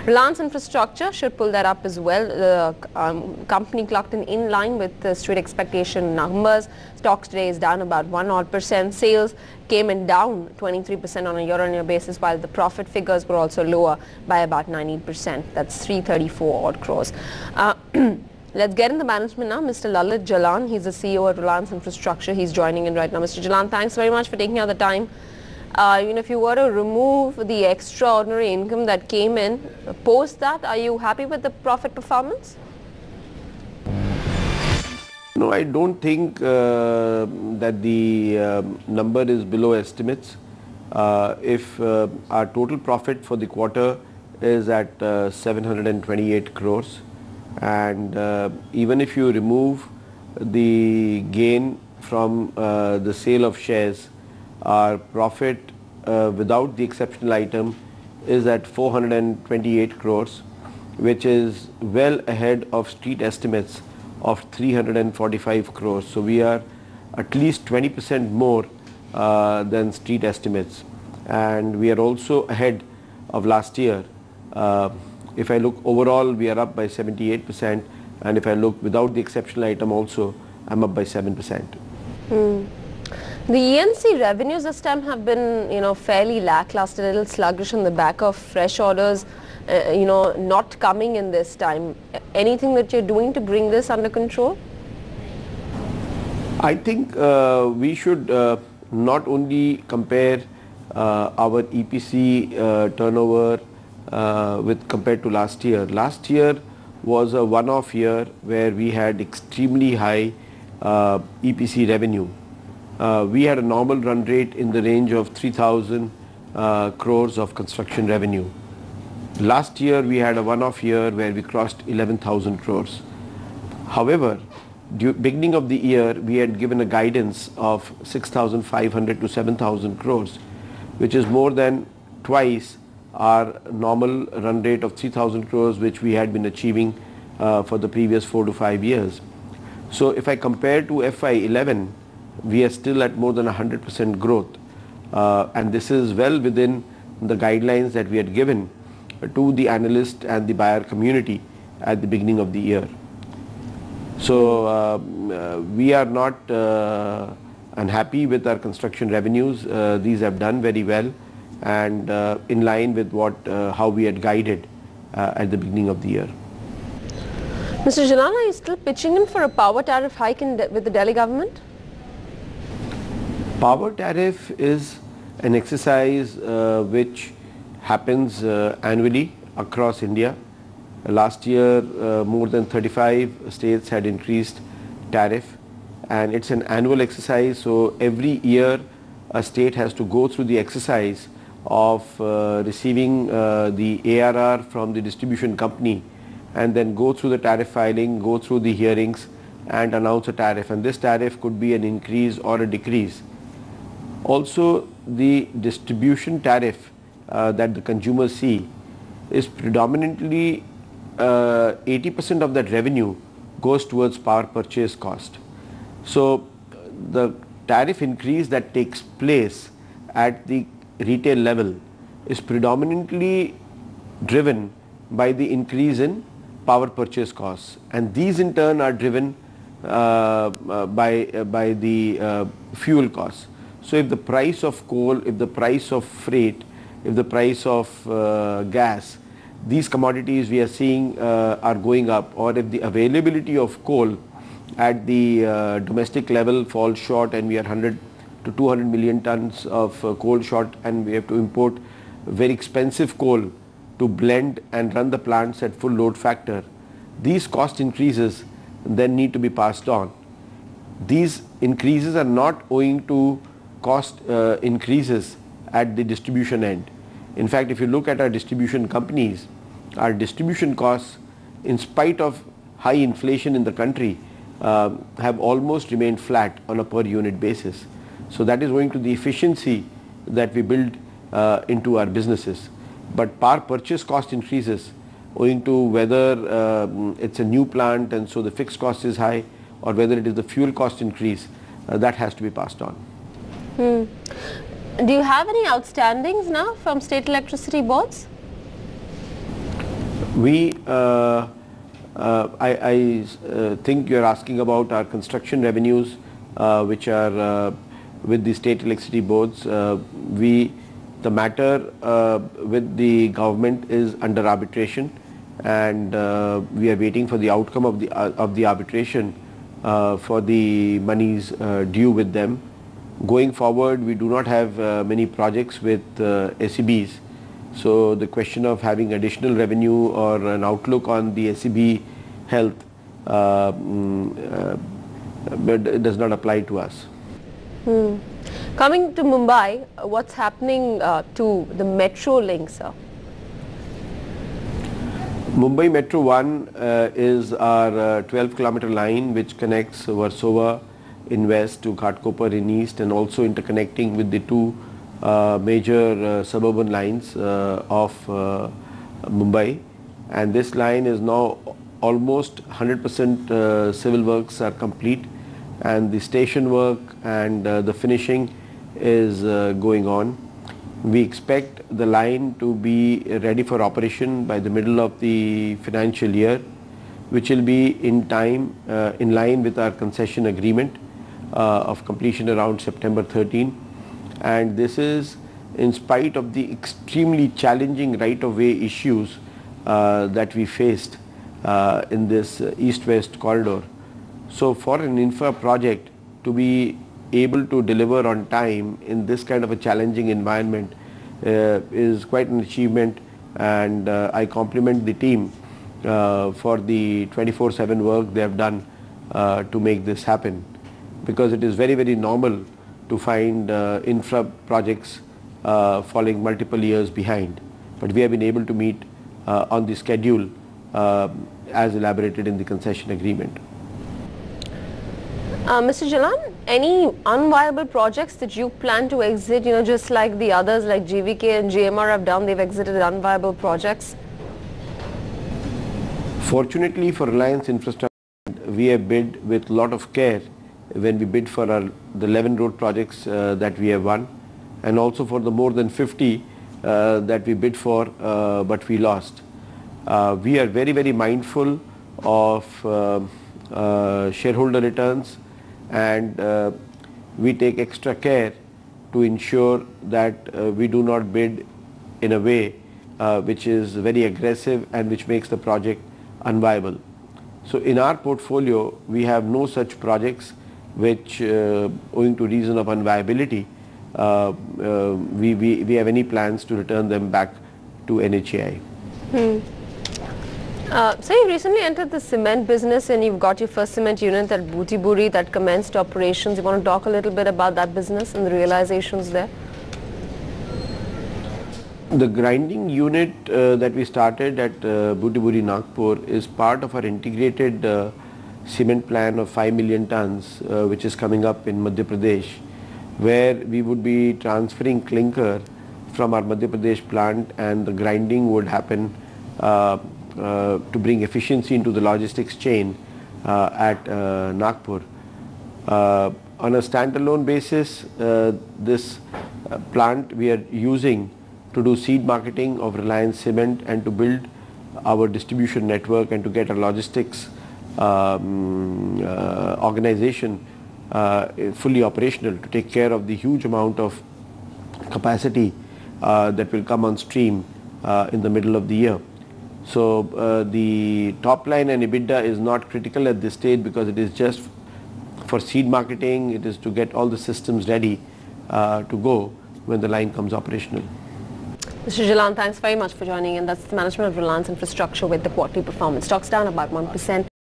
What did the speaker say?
Reliance Infrastructure should pull that up as well. The company clocked in line with the street expectation numbers. Stocks today is down about 1% odd. Sales came in down 23% on a year-on-year basis, while the profit figures were also lower by about 19%. That's 334 odd crores. Let's get in the management now. Mr. Lalit Jalan, he's the CEO at Reliance Infrastructure. He's joining in right now. Mr. Jalan, thanks very much for taking out the time. If you were to remove the extraordinary income that came in, post that, are you happy with the profit performance? No, I don't think that the number is below estimates. If our total profit for the quarter is at 728 crores, and even if you remove the gain from the sale of shares, our profit without the exceptional item is at 428 crores, which is well ahead of street estimates of 345 crores. So we are at least 20% more than street estimates, and we are also ahead of last year. If I look overall, we are up by 78%, and if I look without the exceptional item also, I'm up by 7%. The ENC revenues this time have been, fairly lackluster, a little sluggish on the back of fresh orders, not coming in this time. Anything that you're doing to bring this under control? I think we should not only compare our EPC turnover compared to last year. Last year was a one-off year where we had extremely high EPC revenue. We had a normal run rate in the range of 3,000 crores of construction revenue. Last year we had a one-off year where we crossed 11,000 crores. However, beginning of the year we had given a guidance of 6,500 to 7,000 crores, which is more than twice our normal run rate of 3,000 crores which we had been achieving for the previous 4 to 5 years. So if I compare to FY11, we are still at more than 100% growth, and this is well within the guidelines that we had given to the analyst and the buyer community at the beginning of the year. So we are not unhappy with our construction revenues. These have done very well and in line with how we had guided at the beginning of the year. Mr. Jalan, are you still pitching in for a power tariff hike with the Delhi government? Power tariff is an exercise which happens annually across India. Last year more than 35 states had increased tariff, and it's an annual exercise, so every year a state has to go through the exercise of receiving the ARR from the distribution company and then go through the tariff filing, go through the hearings and announce a tariff, and this tariff could be an increase or a decrease. Also, the distribution tariff that the consumers see is predominantly 80% of that revenue goes towards power purchase cost. So the tariff increase that takes place at the retail level is predominantly driven by the increase in power purchase costs, and these in turn are driven by the fuel costs. So if the price of coal, if the price of freight, if the price of gas, these commodities we are seeing are going up, or if the availability of coal at the domestic level falls short and we are 100 to 200 million tons of coal short, and we have to import very expensive coal to blend and run the plants at full load factor, these cost increases then need to be passed on. These increases are not owing to cost increases at the distribution end. In fact, if you look at our distribution companies, our distribution costs, in spite of high inflation in the country, have almost remained flat on a per unit basis. So that is owing to the efficiency that we build into our businesses. But power purchase cost increases owing to whether it's a new plant and so the fixed cost is high, or whether it is the fuel cost increase, that has to be passed on. Do you have any outstandings now from state electricity boards? I think you're asking about our construction revenues, which are with the state electricity boards. The matter with the government is under arbitration, and we are waiting for the outcome of the arbitration for the monies due with them. Going forward, we do not have many projects with SEBs. So the question of having additional revenue or an outlook on the SEB health but it does not apply to us. Coming to Mumbai, what's happening to the metro link, sir? Mumbai Metro 1 is our 12-kilometer line which connects Versova in west to Ghatkopar in east, and also interconnecting with the two major suburban lines of Mumbai. And this line is now almost 100% civil works are complete, and the station work and the finishing is going on. We expect the line to be ready for operation by the middle of the financial year, which will be in time in line with our concession agreement of completion around September 13. And this is in spite of the extremely challenging right-of-way issues that we faced in this east-west corridor. So for an infra project to be able to deliver on time in this kind of a challenging environment is quite an achievement, and I compliment the team for the 24/7 work they have done to make this happen, because it is very, very normal to find infra projects falling multiple years behind, but we have been able to meet on the schedule as elaborated in the concession agreement. Mr. Jalan, any unviable projects that you plan to exit, just like the others like GVK and GMR have done, they've exited unviable projects? Fortunately for Reliance Infrastructure, we have bid with a lot of care when we bid for the 11 road projects that we have won, and also for the more than 50 that we bid for but we lost. We are very, very mindful of shareholder returns, and we take extra care to ensure that we do not bid in a way which is very aggressive and which makes the project unviable. So in our portfolio, we have no such projects which owing to reason of unviability we have any plans to return them back to NHAI. So you recently entered the cement business, and you've got your first cement unit at Butiburi that commenced operations. You want to talk a little bit about that business and the realizations there? The grinding unit that we started at Butiburi, Nagpur is part of our integrated cement plan of 5 million tons which is coming up in Madhya Pradesh, where we would be transferring clinker from our Madhya Pradesh plant, and the grinding would happen to bring efficiency into the logistics chain at Nagpur. On a standalone basis, this plant we are using to do seed marketing of Reliance Cement and to build our distribution network and to get a logistics organization fully operational to take care of the huge amount of capacity that will come on stream in the middle of the year. So the top line and EBITDA is not critical at this stage, because it is just for seed marketing. It is to get all the systems ready to go when the line comes operational. Mr. Jalan, thanks very much for joining in. That's the management of Reliance Infrastructure with the quarterly performance. Stocks down about 1%.